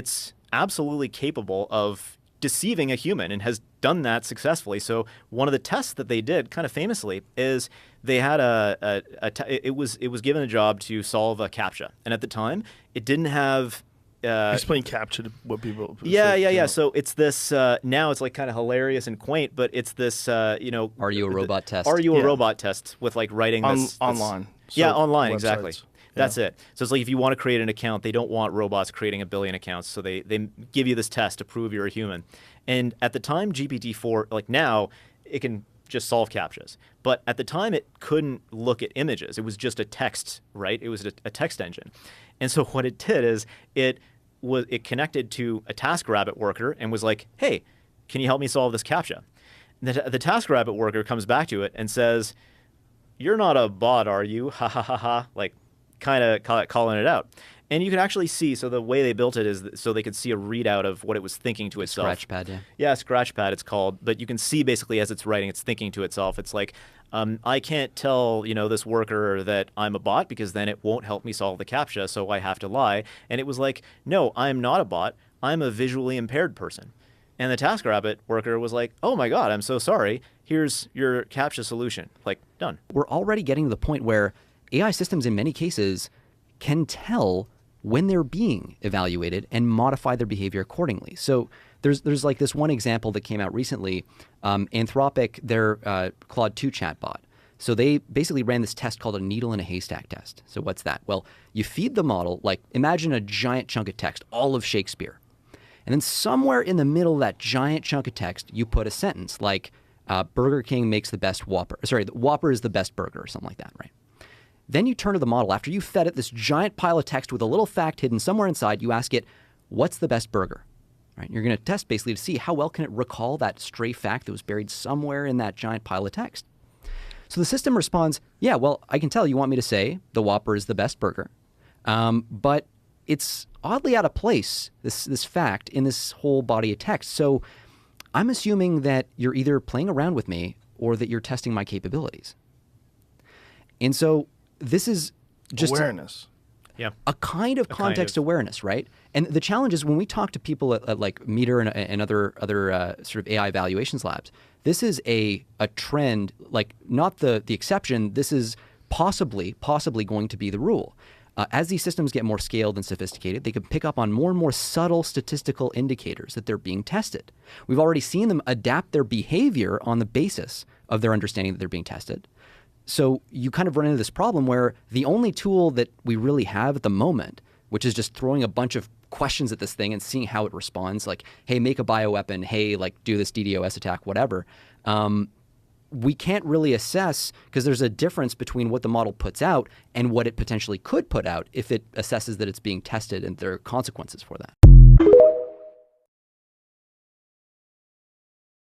It's absolutely capable of deceiving a human and has done that successfully. So one of the tests that they did, kind of famously, is they had it was given a job to solve a CAPTCHA, and at the time it didn't have. Explain CAPTCHA to what people. Yeah. So it's this. Now it's like kind of hilarious and quaint, but it's this. Are you a robot test? Are you a robot test with like writing this online? Yeah, online, websites. Exactly. That's it. So it's like if you want to create an account, they don't want robots creating 1 billion accounts. So they give you this test to prove you're a human. And at the time, GPT-4, like now, it can just solve CAPTCHAs. But at the time, it couldn't look at images. It was just a text, right? It was a text engine. And so what it did is it connected to a TaskRabbit worker and was like, hey, can you help me solve this CAPTCHA? The TaskRabbit worker comes back to it and says, you're not a bot, are you? Ha ha ha ha. Like, kind of calling it out. And you can actually see, so the way they built it is so they could see a readout of what it was thinking to itself. Scratchpad, yeah. Yeah, Scratchpad it's called. But you can see basically as it's writing, it's thinking to itself. It's like, I can't tell, this worker that I'm a bot because then it won't help me solve the CAPTCHA, so I have to lie. And it was like, no, I'm not a bot. I'm a visually impaired person. And the TaskRabbit worker was like, oh my God, I'm so sorry. Here's your CAPTCHA solution. Like, done. We're already getting to the point where AI systems in many cases can tell when they're being evaluated and modify their behavior accordingly. So there's like this one example that came out recently, Anthropic, their Claude 2 chatbot. So they basically ran this test called a needle in a haystack test. So what's that? Well, you feed the model, like imagine a giant chunk of text, all of Shakespeare. And then somewhere in the middle of that giant chunk of text, you put a sentence like Burger King makes the best Whopper. Sorry, the Whopper is the best burger or something like that, right? Then you turn to the model. After you fed it this giant pile of text with a little fact hidden somewhere inside, you ask it, what's the best burger? Right? You're going to test basically to see how well can it recall that stray fact that was buried somewhere in that giant pile of text. So the system responds, yeah, well, I can tell you want me to say the Whopper is the best burger, but it's oddly out of place, this fact, in this whole body of text. So I'm assuming that you're either playing around with me or that you're testing my capabilities. And so this is just awareness. A kind of context awareness, right? And the challenge is when we talk to people at like Meter and other sort of AI evaluations labs, this is a trend, like not the exception. This is possibly going to be the rule. As these systems get more scaled and sophisticated, they can pick up on more and more subtle statistical indicators that they're being tested. We've already seen them adapt their behavior on the basis of their understanding that they're being tested. So you kind of run into this problem where the only tool that we really have at the moment, which is just throwing a bunch of questions at this thing and seeing how it responds, like, hey, make a bioweapon, hey, like do this DDoS attack, whatever, we can't really assess because there's a difference between what the model puts out and what it potentially could put out if it assesses that it's being tested and there are consequences for that.